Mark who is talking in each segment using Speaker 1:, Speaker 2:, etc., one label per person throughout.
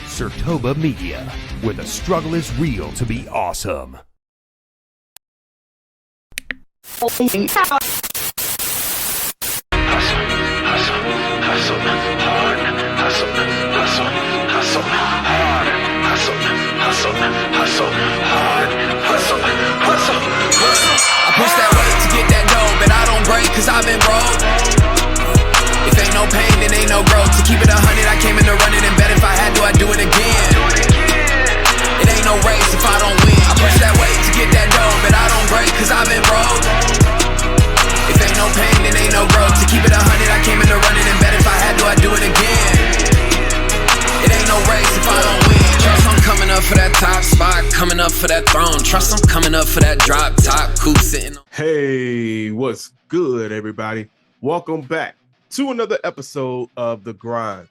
Speaker 1: SIRTOBAmedia, where the struggle is real to be awesome.
Speaker 2: I push that weight to get that dough, but I don't break cause I've been broke. If ain't no pain, then ain't no growth. To keep it 100, I came in to run it and bet if I had to, I'd do it again. It ain't no race if I don't win. I push that weight to get that dough, but I don't break cause I've been broke. If ain't no pain, then ain't no growth. To keep it 100, I came in to run it and bet if I had to, I'd do it again. It ain't no race if I don't win. Trust I'm coming up for that top spot, coming up for that throne. Trust I'm coming up for that drop top, cool sitting on.
Speaker 3: Hey, what's good, everybody? Welcome back to another episode of The Grind.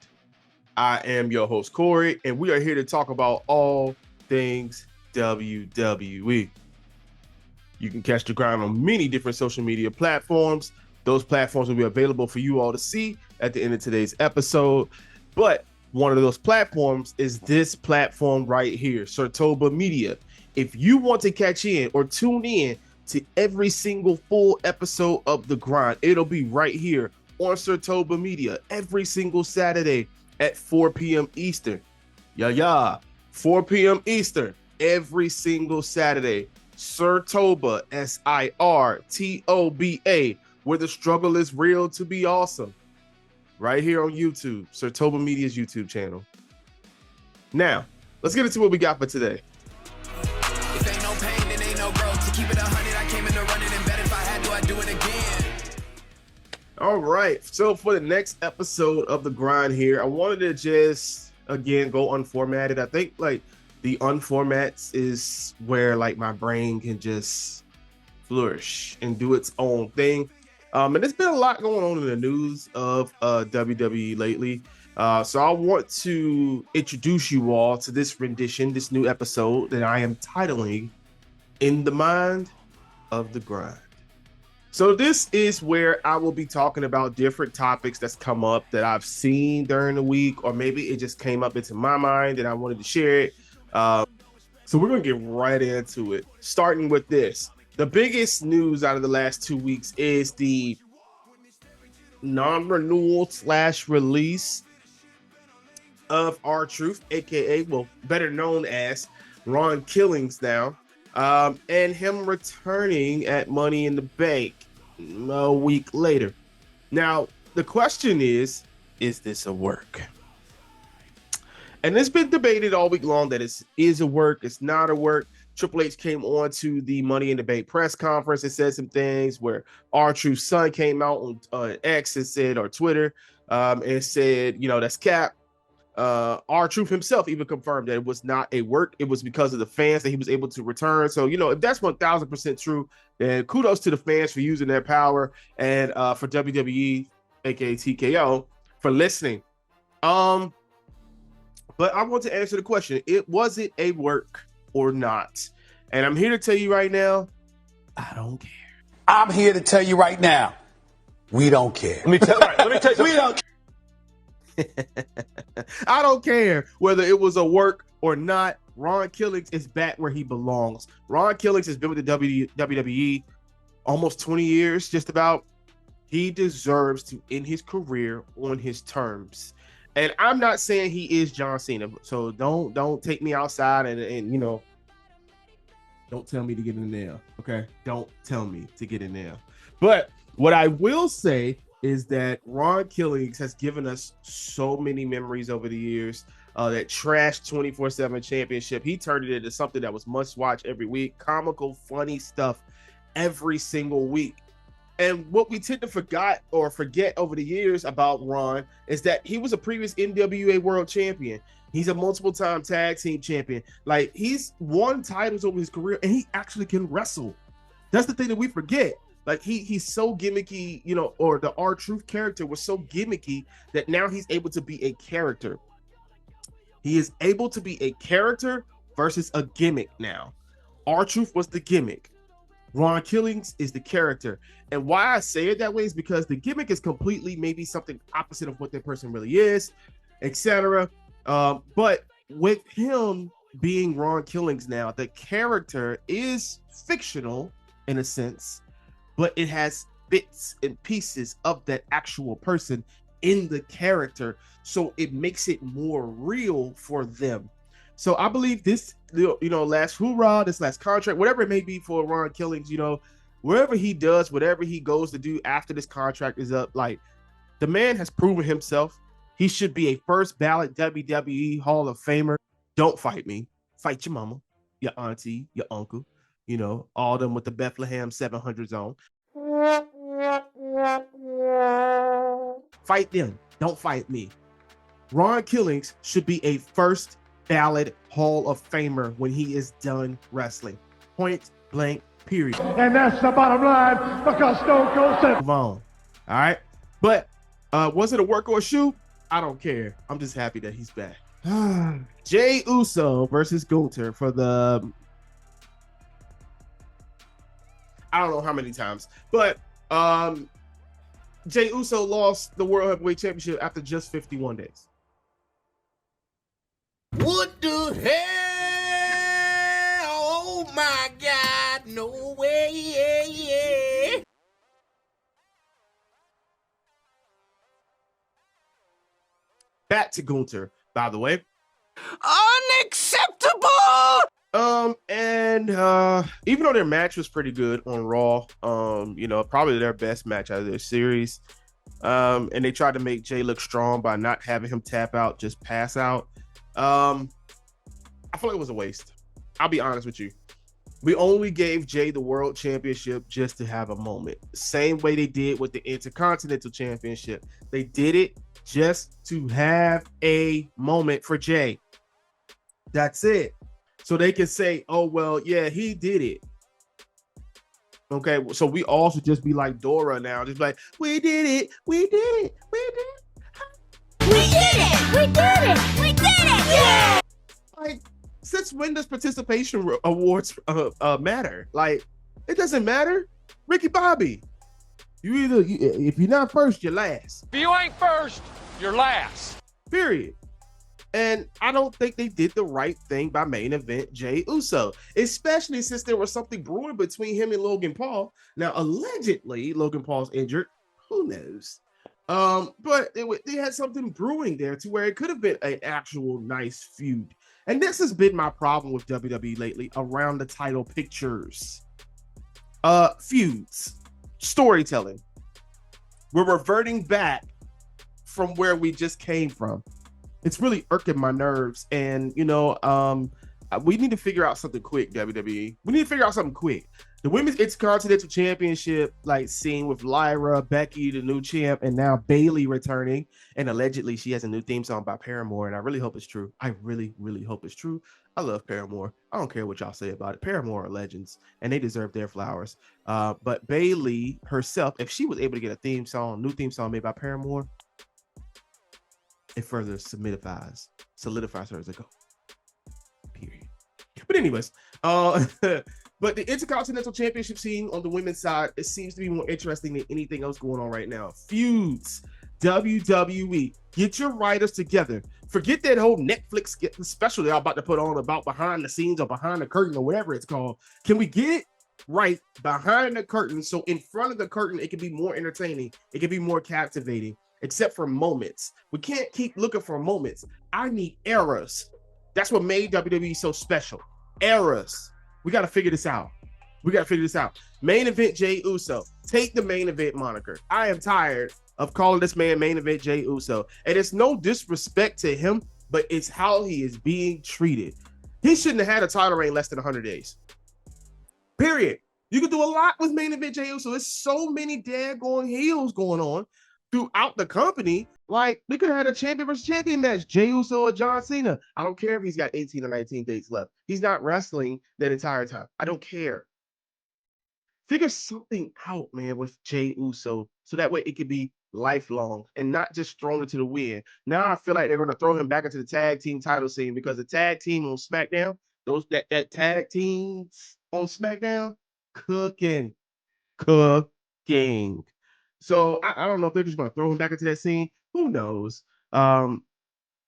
Speaker 3: I am your host, Korrey, and we are here to talk about all things WWE. You can catch The Grind on many different social media platforms. Those platforms will be available for you all to see at the end of today's episode. But one of those platforms is this platform right here, SIRTOBAmedia. If you want to catch in or tune in to every single full episode of The Grind, it'll be right here on SIRTOBAmedia every single Saturday at 4 p.m. Eastern. 4 p.m. Eastern every single Saturday. SIRTOBA, SIRTOBA, where the struggle is real to be awesome. Right here on YouTube, SIRTOBAmedia's YouTube channel. Now, let's get into what we got for today.
Speaker 2: If ain't no pain, then ain't no growth. To keep it 100, I came in to run it and bet if I had to, I'd do it again.
Speaker 3: All right, so for the next episode of The Grind here, I wanted to just, again, go unformatted. I think, like, the unformats is where, like, my brain can just flourish and do its own thing. And there's been a lot going on in the news of WWE lately. So I want to introduce you all to this rendition, this new episode that I am titling In the Mind of the Grind. So this is where I will be talking about different topics that's come up that I've seen during the week, or maybe it just came up into my mind and I wanted to share it. So we're going to get right into it, starting with this. The biggest news out of the last 2 weeks is the non-renewal / release of R-Truth, aka, well, better known as Ron Killings now, and him returning at Money in the Bank a week later. Now, the question is this a work? And it's been debated all week long that it is a work, it's not a work. Triple H came on to the Money in the Bank press conference and said some things where R-Truth's son came out on X and said, or Twitter, and said, you know, that's cap. R-Truth himself even confirmed that it was not a work. It was because of the fans that he was able to return. So, you know, if that's 1000% true, then kudos to the fans for using their power and for WWE, aka TKO, for listening. But I want to answer the question. Was it a work or not? And I'm here to tell you right now, I don't care.
Speaker 4: I'm here to tell you right now, we don't care.
Speaker 5: Let me tell you something.
Speaker 4: We don't.
Speaker 3: I don't care whether it was a work or not. Ron Killings is back where he belongs. Ron Killings has been with the WWE almost 20 years, just about. He deserves to end his career on his terms. And I'm not saying he is John Cena, so don't take me outside and you know, don't tell me to get in there, okay? Don't tell me to get in there. But what I will say is that Ron Killings has given us so many memories over the years. That trash 24/7 championship, he turned it into something that was must watch every week. Comical, funny stuff every single week. And what we tend to forget over the years about Ron is that he was a previous NWA world champion. He's a multiple time tag team champion. Like, he's won titles over his career and he actually can wrestle. That's the thing that we forget. Like, he's so gimmicky, you know, or the R-Truth character was so gimmicky that now he's able to be a character. He is able to be a character versus a gimmick now. R-Truth was the gimmick. Ron Killings is the character. And why I say it that way is because the gimmick is completely maybe something opposite of what that person really is. etc. But with him being Ron Killings now, the character is fictional in a sense, but it has bits and pieces of that actual person in the character, so it makes it more real for them. So I believe this, last hoorah, this last contract, whatever it may be for Ron Killings, wherever he does, whatever he goes to do after this contract is up, like, the man has proven himself. He should be a first ballot WWE Hall of Famer. Don't fight me. Fight your mama, your auntie, your uncle, all them with the Bethlehem 700 zone. Fight them. Don't fight me. Ron Killings should be a first ballot Hall of Famer when he is done wrestling. Point blank, period.
Speaker 5: And that's the bottom line, because Stone Cold said,
Speaker 3: Move on. All right. But was it a work or a shoot? I don't care. I'm just happy that he's back. Jey Uso versus Gunther for the, I don't know how many times, but Jey Uso lost the World Heavyweight Championship after just 51 days.
Speaker 2: What the hell? Oh my God, no way.
Speaker 3: Back to Gunther, by the way.
Speaker 2: Unacceptable!
Speaker 3: And even though their match was pretty good on Raw, probably their best match out of their series. And they tried to make Jey look strong by not having him tap out, just pass out. I feel like it was a waste. I'll be honest with you. We only gave Jey the World Championship just to have a moment. Same way they did with the Intercontinental Championship. They did it just to have a moment for Jey. That's it. So they can say, oh, well, yeah, he did it. Okay, so we all should just be like Dora now. Just like, we did it. We did it. We did it.
Speaker 6: We did it! We did it! We did it! Yeah!
Speaker 3: Like, since when does participation awards matter? Like, it doesn't matter. Ricky Bobby, if you're not first, you're last.
Speaker 7: If you ain't first, you're last.
Speaker 3: Period. And I don't think they did the right thing by main event Jey Uso, especially since there was something brewing between him and Logan Paul. Now, allegedly, Logan Paul's injured. Who knows? But they had something brewing there to where it could have been an actual nice feud. And this has been my problem with WWE lately around the title pictures. Feuds, storytelling. We're reverting back from where we just came from. It's really irking my nerves. And, we need to figure out something quick, WWE. We need to figure out something quick. The Women's Intercontinental Championship, scene with Lyra, Becky, the new champ, and now Bayley returning. And allegedly, she has a new theme song by Paramore. And I really hope it's true. I really, really hope it's true. I love Paramore. I don't care what y'all say about it. Paramore are legends, and they deserve their flowers. But Bayley herself, if she was able to get a new theme song made by Paramore, it further solidifies her as a goat. Period. But anyways, but the Intercontinental Championship scene on the women's side, it seems to be more interesting than anything else going on right now. Feuds, WWE, get your writers together. Forget that whole Netflix special they're about to put on about behind the scenes or behind the curtain or whatever it's called. Can we get it right behind the curtain so in front of the curtain it can be more entertaining, it can be more captivating, except for moments. We can't keep looking for moments. I need eras. That's what made WWE so special. Eras. We got to figure this out. Main event Jey Uso. Take the main event moniker. I am tired of calling this man main event Jey Uso. And it's no disrespect to him, but it's how he is being treated. He shouldn't have had a title reign less than 100 days. Period. You can do a lot with main event Jey Uso. There's so many daggone heels going on throughout the company. Like, we could have had a champion versus champion match, Jey Uso or John Cena. I don't care if he's got 18 or 19 days left. He's not wrestling that entire time. I don't care. Figure something out, man, with Jey Uso, so that way it could be lifelong and not just thrown into the wind. Now I feel like they're going to throw him back into the tag team title scene because the tag team on SmackDown, that tag teams on SmackDown, cooking. So I don't know if they're just going to throw him back into that scene. Who knows?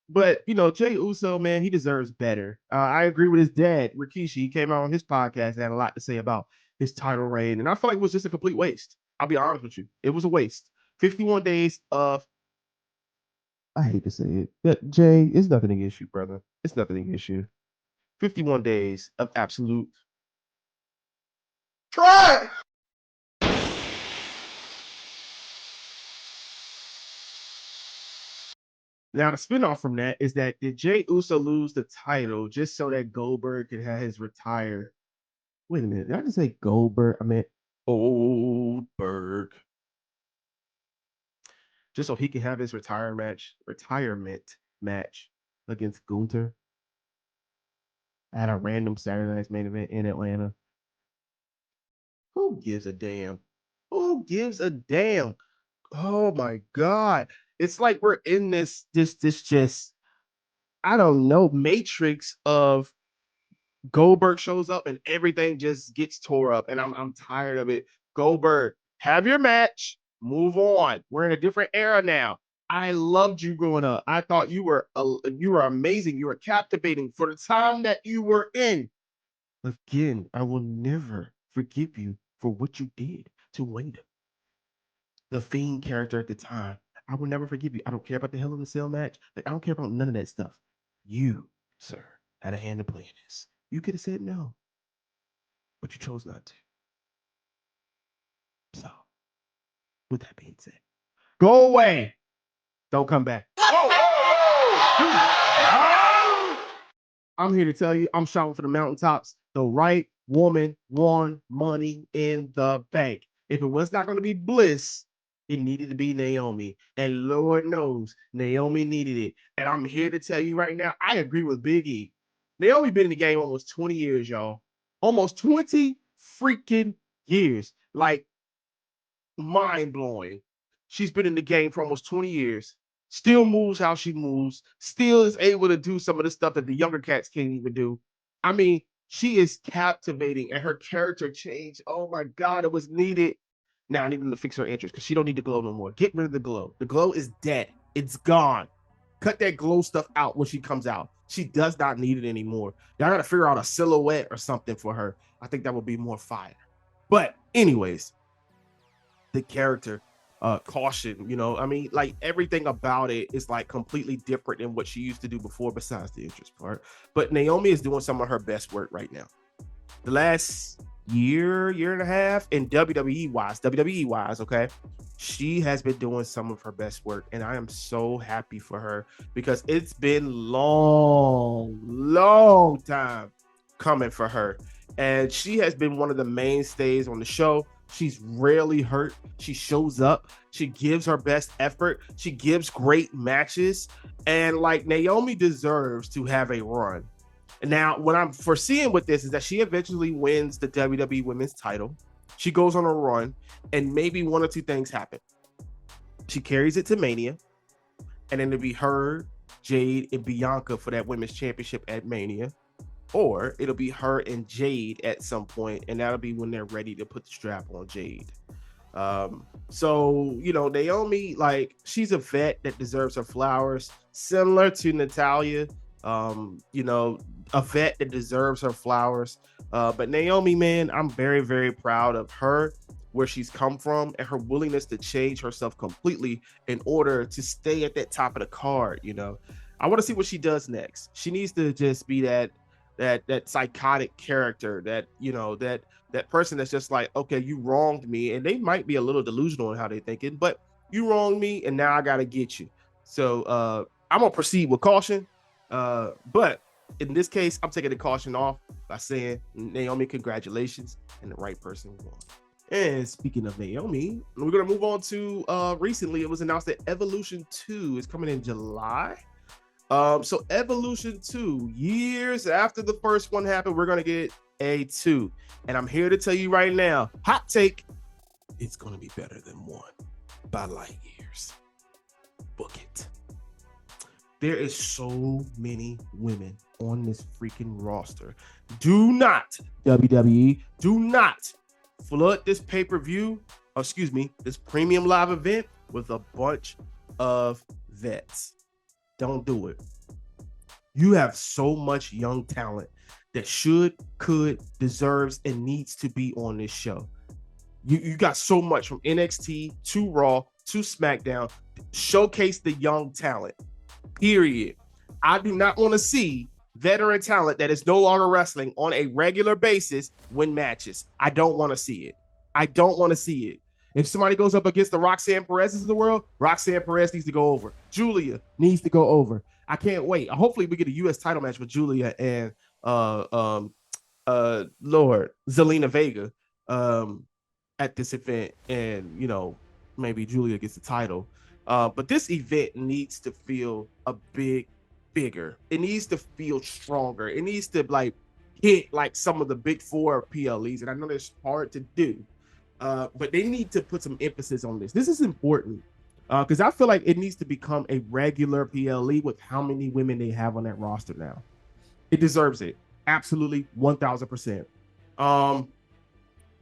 Speaker 3: But Jey Uso, man, he deserves better. I agree with his dad, Rikishi. He came out on his podcast and had a lot to say about his title reign, and I feel like it was just a complete waste. I'll be honest with you, it was a waste. 51 days of, I hate to say it, but Jay, it's nothing against you, brother. It's nothing against you. 51 days of absolute try. Now, the spinoff from that is that did Jey Uso lose the title just so that Goldberg could have his retire? Wait a minute, did I just say Goldberg? I meant Goldberg. Just so he can have his retirement match against Gunther at a random Saturday night's main event in Atlanta. Who gives a damn? Who gives a damn? Oh my God. It's like we're in this just, I don't know, matrix of Goldberg shows up and everything just gets tore up. And I'm tired of it. Goldberg, have your match. Move on. We're in a different era now. I loved you growing up. I thought you were amazing. You were captivating for the time that you were in. Again, I will never forgive you for what you did to Wade, the Fiend character at the time. I will never forgive you. I don't care about the Hell in a Cell match. Like, I don't care about none of that stuff. You, sir, had a hand to play in this. You could have said no, but you chose not to. So, with that being said, go away. Don't come back. I'm here to tell you, I'm shouting for the mountaintops. The right woman won Money in the Bank. If it was not going to be Bliss, it needed to be Naomi. And Lord knows, Naomi needed it. And I'm here to tell you right now, I agree with Big E. Naomi been in the game almost 20 years, y'all. Almost 20 freaking years. Like, mind-blowing. She's been in the game for almost 20 years. Still moves how she moves. Still is able to do some of the stuff that the younger cats can't even do. I mean, she is captivating, and her character change. Oh my God, it was needed. Now I need them to fix her entrance because she don't need the glow no more. Get rid of the glow. The glow is dead. It's gone. Cut that glow stuff out when she comes out. She does not need it anymore. Y'all gotta figure out a silhouette or something for her. I think that would be more fire. But anyways, the character, Caution, I mean, like, everything about it is like completely different than what she used to do before, besides the interest part. But Naomi is doing some of her best work right now. The last year and a half, in WWE wise, okay, she has been doing some of her best work, and I am so happy for her because it's been long time coming for her, and she has been one of the mainstays on the show. She's rarely hurt. She shows up. She gives her best effort. She gives great matches. And like, Naomi deserves to have a run. And now what I'm foreseeing with this is that she eventually wins the WWE Women's title. She goes on a run, and maybe one or two things happen. She carries it to Mania, and then it'll be her, Jade, and Bianca for that Women's Championship at Mania. Or it'll be her and Jade at some point, and that'll be when they're ready to put the strap on Jade. So, Naomi, like, she's a vet that deserves her flowers, similar to Natalya, a vet that deserves her flowers. But Naomi, man, I'm very, very proud of her, where she's come from, and her willingness to change herself completely in order to stay at that top of the card. I want to see what she does next. She needs to just be that psychotic character, that person that's just like, okay, you wronged me, and they might be a little delusional in how they're thinking, but you wronged me, and now I gotta get you. So I'm gonna proceed with caution, but in this case, I'm taking the caution off by saying, Naomi, congratulations, and the right person won. And speaking of Naomi, we're gonna move on to recently it was announced that Evolution 2 is coming in July. So Evolution 2, years after the first one happened, we're gonna get a 2. And I'm here to tell you right now, hot take, it's gonna be better than 1 by light years. Book it. There is so many women on this freaking roster. Do not, WWE, do not flood this pay-per-view, this premium live event with a bunch of vets. Don't do it. You have so much young talent that should, could, deserves, and needs to be on this show. You got so much from NXT to Raw to SmackDown. Showcase the young talent. Period. I do not want to see veteran talent that is no longer wrestling on a regular basis win matches. I don't want to see it. I don't want to see it. If somebody goes up against the Roxanne Perez's of the world, Roxanne Perez needs to go over. Julia needs to go over. I can't wait. Hopefully we get a U.S. title match with Julia and Lord Zelina Vega at this event, and you know, maybe Julia gets the title. But this event needs to feel a bigger. It needs to feel stronger. It needs to like hit like some of the big four PLEs, and I know that's hard to do. But they need to put some emphasis on this. This is important because I feel like it needs to become a regular PLE with how many women they have on that roster now. It deserves it. Absolutely, 1,000%.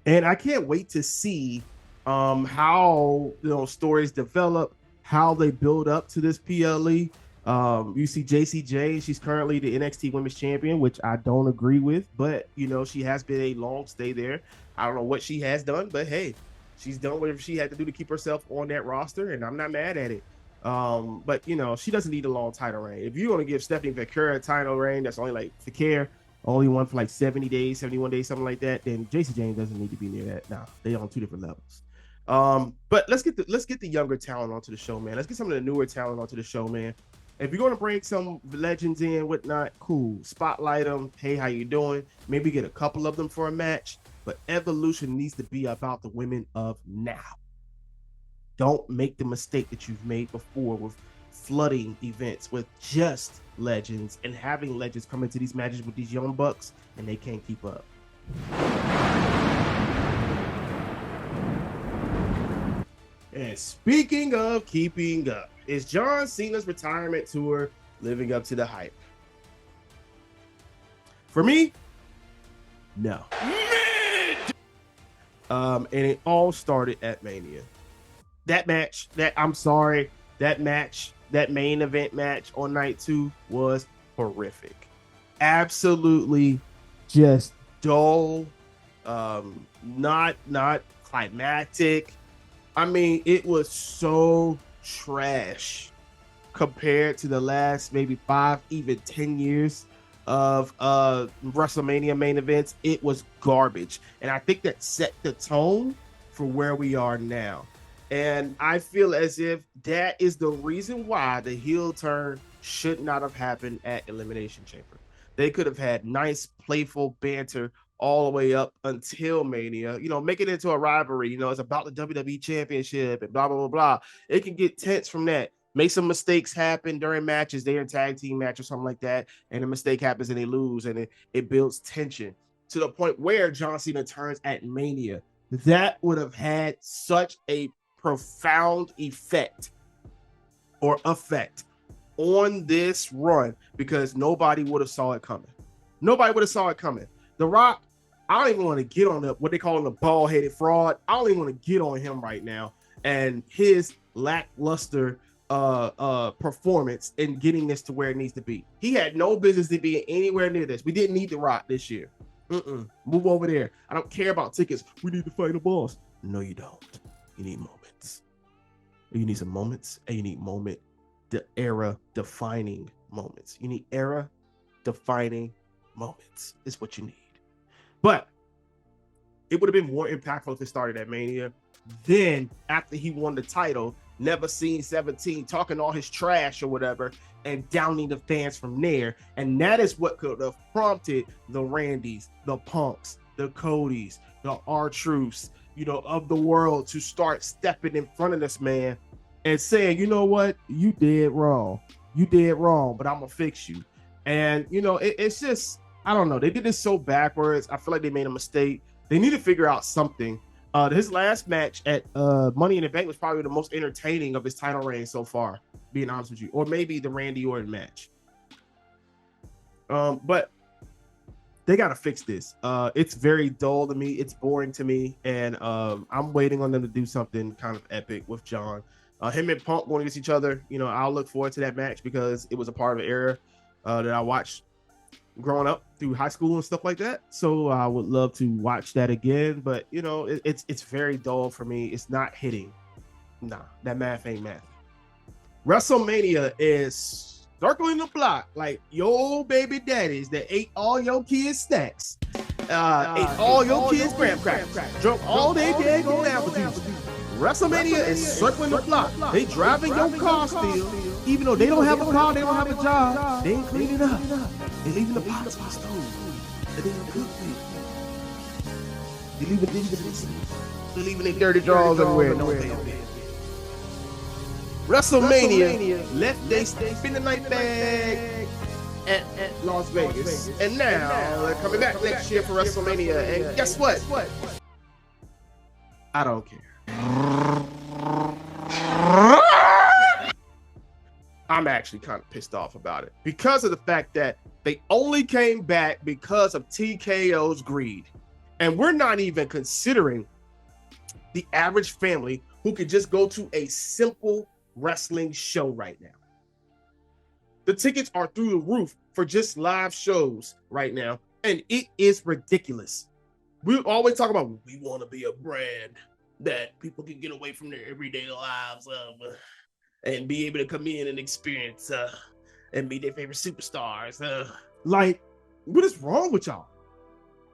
Speaker 3: And I can't wait to see how stories develop, how they build up to this PLE. You see JCJ, she's currently the NXT Women's Champion, which I don't agree with, but she has been a long stay there. I don't know what she has done, but hey, she's done whatever she had to do to keep herself on that roster, and I'm not mad at it. But she doesn't need a long title reign. If you're going to give Stephanie Vaquera a title reign, that's only like Vaquera, only one for like 70 days, 71 days, something like that, then JC James doesn't need to be near that. Nah, they're on two different levels. But let's get the younger talent onto the show, man. Let's get some of the newer talent onto the show, man. If you're going to bring some legends in, whatnot, cool. Spotlight them. Hey, how you doing? Maybe get a couple of them for a match. But Evolution needs to be about the women of now. Don't make the mistake that you've made before with flooding events with just legends and having legends come into these matches with these young bucks and they can't keep up. And speaking of keeping up, is John Cena's retirement tour living up to the hype? For me, no. And it all started at Mania. That main event match on night 2 was horrific. Absolutely just dull, not climactic. I mean, it was so trash compared to the last maybe 5, even 10 years of WrestleMania main events. It was garbage. And I think that set the tone for where we are now. And I feel as if that is the reason why the heel turn should not have happened at Elimination Chamber. They could have had nice, playful banter all the way up until Mania, make it into a rivalry. It's about the WWE Championship and blah, blah, blah, blah. It can get tense from that. Make some mistakes happen during matches. They're in tag team match or something like that, and a mistake happens and they lose, and it builds tension to the point where John Cena turns at Mania. That would have had such a profound effect on this run because nobody would have saw it coming. The Rock, I don't even want to get on what they call the bald-headed fraud. I don't even want to get on him right now and his lackluster performance in getting this to where it needs to be. He had no business to be anywhere near this. We didn't need The Rock this year. Move over there. I don't care about tickets. We need to fight a boss. No, you don't. You need moments. You need some moments, and you need era-defining moments. You need era-defining moments is what you need. But it would have been more impactful if it started at Mania. Then, after he won the title, never seen 17 talking all his trash or whatever and downing the fans from there. And that is what could have prompted the Randys, the Punks, the Codys, the R-Truths, of the world to start stepping in front of this man and saying, you know what, you did wrong, but I'm gonna fix you. And it's just, I don't know, they did this so backwards. I feel like they made a mistake. They need to figure out something. His last match at Money in the Bank was probably the most entertaining of his title reign so far, being honest with you, or maybe the Randy Orton match. But they got to fix this. It's very dull to me. It's boring to me. And I'm waiting on them to do something kind of epic with John. Him and Punk going against each other, you know, I'll look forward to that match because it was a part of an era that I watched growing up through high school and stuff like that. So I would love to watch that again, but you know, it's very dull for me. It's not hitting. Nah, that math ain't math. WrestleMania is circling the block like your baby daddies that ate all your kids' snacks, ate all your kids' graham crackers, drunk all day daggone apple juice. WrestleMania is circling the block. They driving your car still, even though they don't have a car, they don't have a job. They ain't cleaning up. They leaving the pots on the stove. They ain't cooking. They leaving dishes. They leaving their dirty drawers everywhere. No damn. WrestleMania left they spin the night bag at Las Vegas, and now they're coming back next year for WrestleMania. And guess what? I don't care. I'm actually kind of pissed off about it because of the fact that they only came back because of TKO's greed. And we're not even considering the average family who could just go to a simple wrestling show right now. The tickets are through the roof for just live shows right now, and it is ridiculous. We always talk about we want to be a brand that people can get away from their everyday lives and be able to come in and experience and meet their favorite superstars. Like, what is wrong with y'all?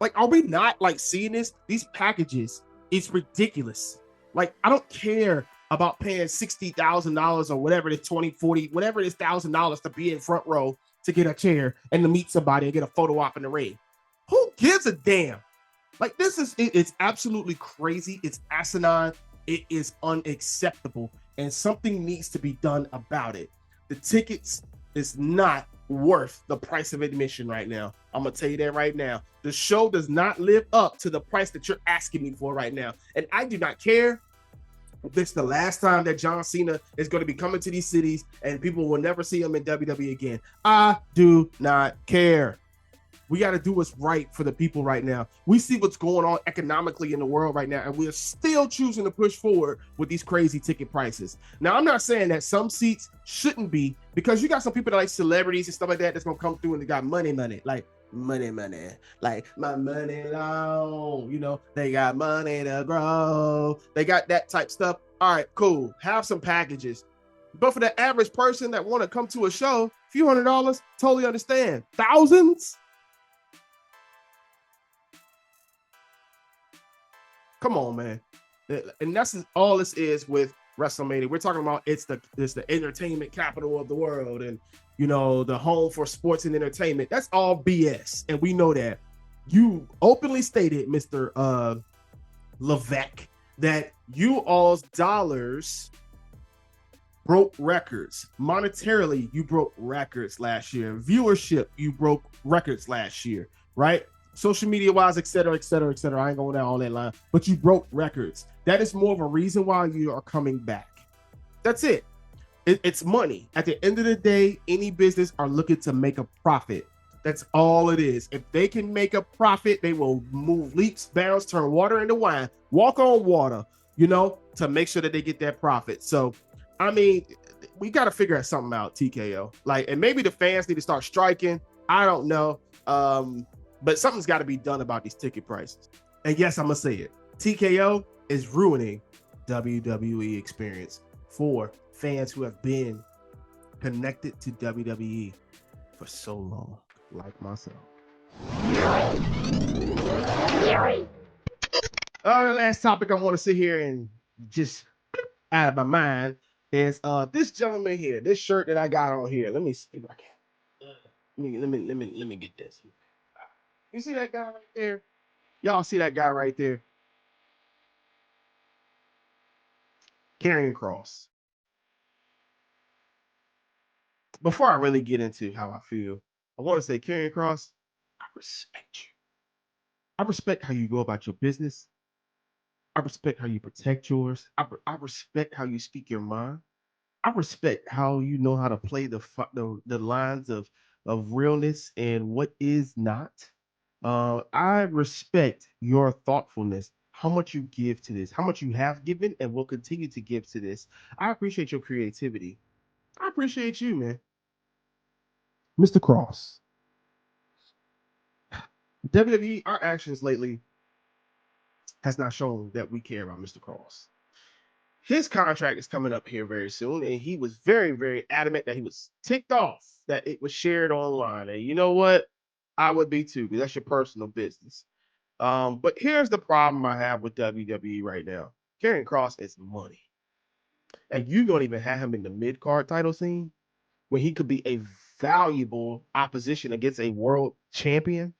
Speaker 3: Like, are we not like seeing this? These packages, it's ridiculous. Like, I don't care about paying $60,000 or whatever it is, 20, 40, whatever it is, $1,000 to be in front row to get a chair and to meet somebody and get a photo op in the ring. Who gives a damn? Like, this is, it's absolutely crazy. It's asinine. It is unacceptable. And something needs to be done about it. The tickets is not worth the price of admission right now. I'm going to tell you that right now. The show does not live up to the price that you're asking me for right now. And I do not care if it's the last time that John Cena is going to be coming to these cities and people will never see him in WWE again. I do not care. We got to do what's right for the people right now. We see what's going on economically in the world right now, and we're still choosing to push forward with these crazy ticket prices. Now, I'm not saying that some seats shouldn't be, because you got some people that like celebrities and stuff like that that's going to come through and they got money, like money, like my money long, you know, they got money to grow. They got that type stuff. All right, cool. Have some packages. But for the average person that want to come to a show, a few $100, totally understand. Thousands? Come on, man. And that's all this is with WrestleMania. We're talking about it's the entertainment capital of the world, and you know, the home for sports and entertainment. That's all BS, and we know that. You openly stated, Mr. Levesque, that you all's dollars broke records. Monetarily, you broke records last year. Viewership, you broke records last year, right? Social media wise, et cetera, et cetera, et cetera. I ain't going down all that line, but you broke records. That is more of a reason why you are coming back. That's it. It's money. At the end of the day, any business are looking to make a profit. That's all it is. If they can make a profit, they will move leaps, bounds, turn water into wine, walk on water, you know, to make sure that they get that profit. So, I mean, we got to figure out something out, TKO. Like, and maybe the fans need to start striking. I don't know. But something's got to be done about these ticket prices. And yes, I'm going to say it. TKO is ruining WWE experience for fans who have been connected to WWE for so long, like myself. The last topic I want to sit here and just out of my mind is this gentleman here, this shirt that I got on here. Let me see if I can. Let me get this. You see that guy right there? Y'all see that guy right there? Karrion Kross. Before I really get into how I feel, I want to say, Karrion Kross, I respect you. I respect how you go about your business. I respect how you protect yours. I respect how you speak your mind. I respect how you know how to play the lines of realness and what is not. I respect your thoughtfulness. how much you give to this, how much you have given and will continue to give to this. I appreciate your creativity. I appreciate you, man. Mr. Cross. WWE, our actions lately has not shown that we care about Mr. Cross. His contract is coming up here very soon, and he was very, very adamant that he was ticked off that it was shared online. And you know what? I would be too, because that's your personal business. But here's the problem I have with WWE right now. Karrion Kross is money. And you don't even have him in the mid-card title scene when he could be a valuable opposition against a world champion,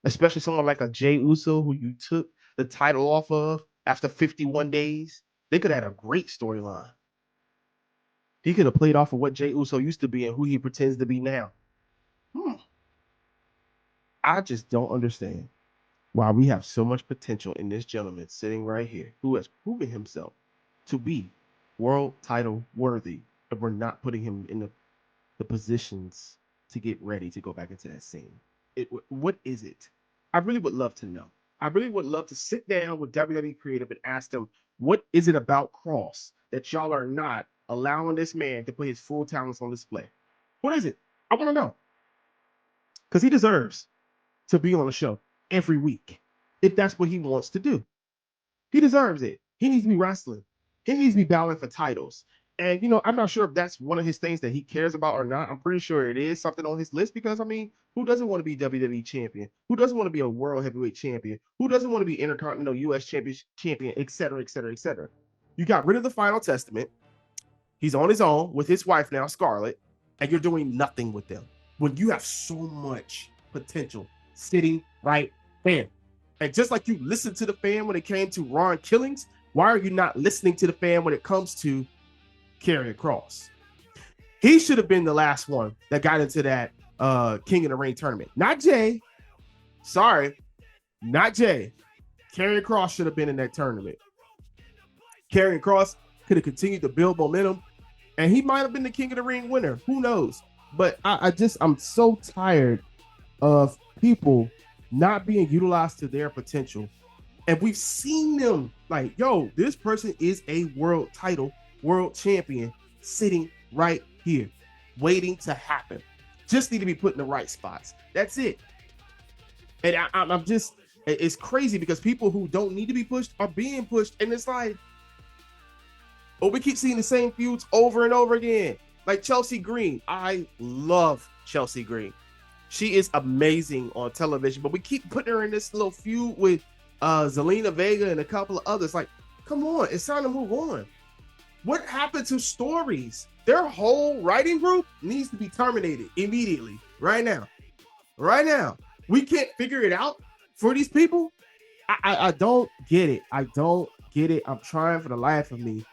Speaker 3: especially someone like a Jey Uso who you took the title off of after 51 days. They could have had a great storyline. He could have played off of what Jey Uso used to be and who he pretends to be now. I just don't understand why we have so much potential in this gentleman sitting right here who has proven himself to be world title worthy, but we're not putting him in the positions to get ready to go back into that scene. What is it? I really would love to know. I really would love to sit down with WWE Creative and ask them, what is it about Cross that y'all are not allowing this man to put his full talents on display? What is it? I want to know. Because he deserves to be on the show every week if that's what he wants to do. He deserves it. He needs to be wrestling. He needs to be battling for titles. And, you know, I'm not sure if that's one of his things that he cares about or not. I'm pretty sure it is something on his list because, I mean, who doesn't want to be WWE champion? Who doesn't want to be a world heavyweight champion? Who doesn't want to be intercontinental U.S. champion, et cetera, et cetera, et cetera? You got rid of the Final Testament. He's on his own with his wife now, Scarlett, and you're doing nothing with them when you have so much potential sitting right there. And just like you listened to the fan when it came to Ron Killings, why are you not listening to the fan when it comes to Karrion Kross? He should have been the last one that got into that King of the Ring tournament. Not Jay. Sorry. Not Jay. Karrion Kross should have been in that tournament. Karrion Kross could have continued to build momentum, and he might have been the King of the Ring winner. Who knows? But I'm so tired of people not being utilized to their potential. And we've seen them like, yo, this person is a world champion sitting right here, waiting to happen. Just need to be put in the right spots. That's it. And I'm just, it's crazy because people who don't need to be pushed are being pushed. And it's like, oh, we keep seeing the same feuds over and over again. Like Chelsea Green. I love Chelsea Green. She is amazing on television, but we keep putting her in this little feud with Zelina Vega and a couple of others. Like, come on, it's time to move on. What happened to stories? Their whole writing group needs to be terminated immediately, right now. Right now. We can't figure it out for these people. I don't get it. I don't get it. I'm trying for the life of me.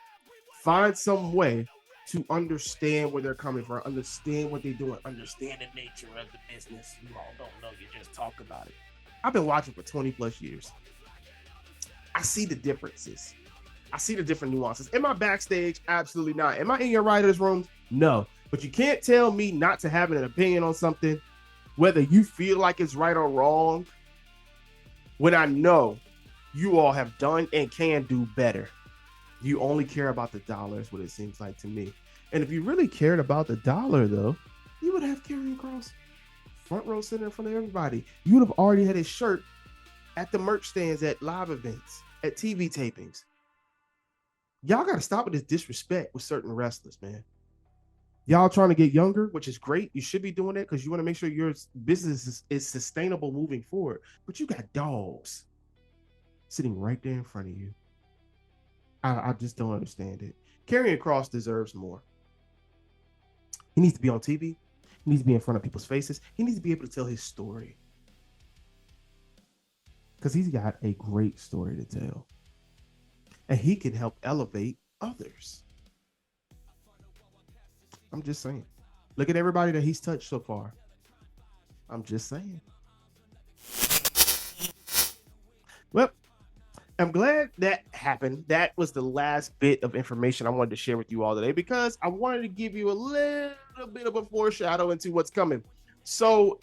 Speaker 3: Find some way to understand where they're coming from, understand what they're doing, understand the nature of the business. You all don't know, you just talk about it. I've been watching for 20 plus years. I see the differences. I see the different nuances. Am I backstage? Absolutely not. Am I in your writer's room? No. But you can't tell me not to have an opinion on something, whether you feel like it's right or wrong, when I know you all have done and can do better. You only care about the dollar is what it seems like to me. And if you really cared about the dollar, though, you would have Karrion Kross front row center in front of everybody. You would have already had his shirt at the merch stands, at live events, at TV tapings. Y'all got to stop with this disrespect with certain wrestlers, man. Y'all trying to get younger, which is great. You should be doing it because you want to make sure your business is sustainable moving forward. But you got dogs sitting right there in front of you. I just don't understand it. Karrion Kross deserves more. He needs to be on TV. He needs to be in front of people's faces. He needs to be able to tell his story. Because he's got a great story to tell. And he can help elevate others. I'm just saying. Look at everybody that he's touched so far. I'm just saying. Well, I'm glad that happened. That was the last bit of information I wanted to share with you all today because I wanted to give you a little bit of a foreshadow into what's coming. So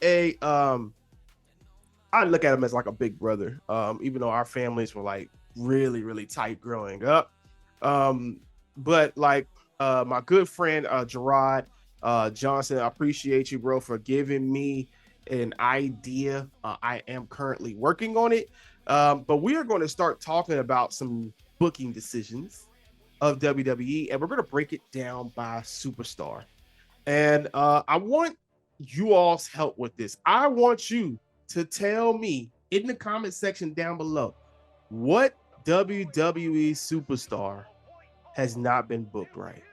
Speaker 3: I look at him as like a big brother. Even though our families were like really, really tight growing up. But like my good friend Gerard Johnson, I appreciate you, bro, for giving me an idea. I am currently working on it. But we are going to start talking about some booking decisions of WWE, and we're going to break it down by superstar. And I want you all's help with this. I want you to tell me in the comment section down below what WWE superstar has not been booked right.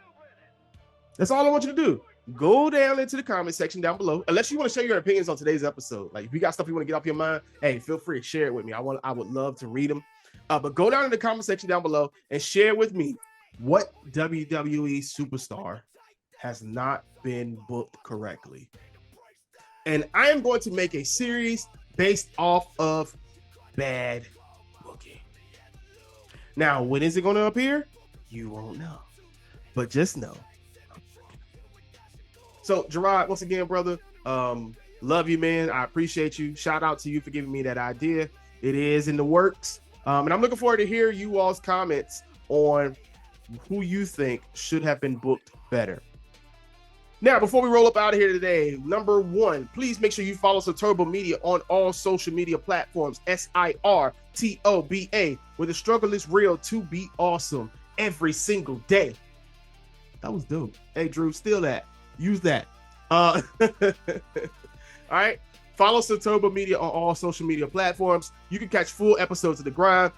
Speaker 3: That's all I want you to do. Go down into the comment section down below. Unless you want to share your opinions on today's episode. Like if you got stuff you want to get off your mind, hey, feel free to share it with me. I would love to read them. But go down in the comment section down below and share with me what WWE superstar has not been booked correctly. And I am going to make a series based off of bad booking. Now, when is it going to appear? You won't know. But just know. So, Gerard, once again, brother, love you, man. I appreciate you. Shout out to you for giving me that idea. It is in the works. And I'm looking forward to hear you all's comments on who you think should have been booked better. Now, before we roll up out of here today, number one, please make sure you follow SIRTOBAmedia on all social media platforms, SIRTOBA, where the struggle is real to be awesome every single day. That was dope. Hey, Drew, steal that. Use that. All right. Follow SIRTOBAmedia on all social media platforms. You can catch full episodes of The Grind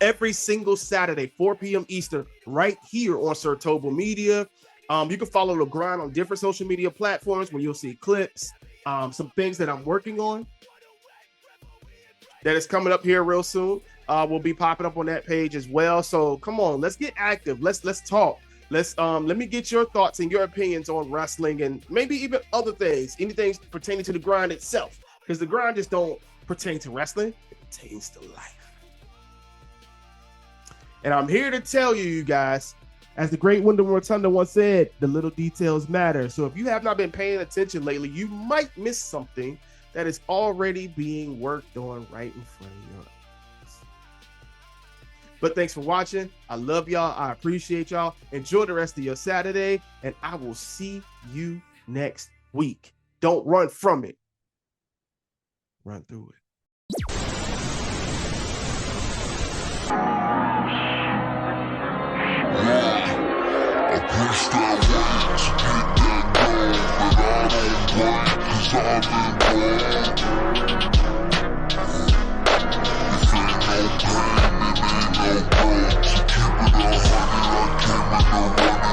Speaker 3: every single Saturday, 4 p.m. Eastern, right here on SIRTOBAmedia. You can follow The Grind on different social media platforms where you'll see clips, some things that I'm working on that is coming up here real soon. Will be popping up on that page as well. So come on, let's get active. Let's talk. Let me get your thoughts and your opinions on wrestling and maybe even other things, anything pertaining to the grind itself, because the grind just don't pertain to wrestling, it pertains to life. And I'm here to tell you guys, as the great Wyndham Rotunda once said, the little details matter. So if you have not been paying attention lately, you might miss something that is already being worked on right in front of your eyes. But thanks for watching. I love y'all. I appreciate y'all. Enjoy the rest of your Saturday, and I will see you next week. Don't run from it. Run through it.
Speaker 8: I push that weight to get that goal, but I don't break 'cause I've been born.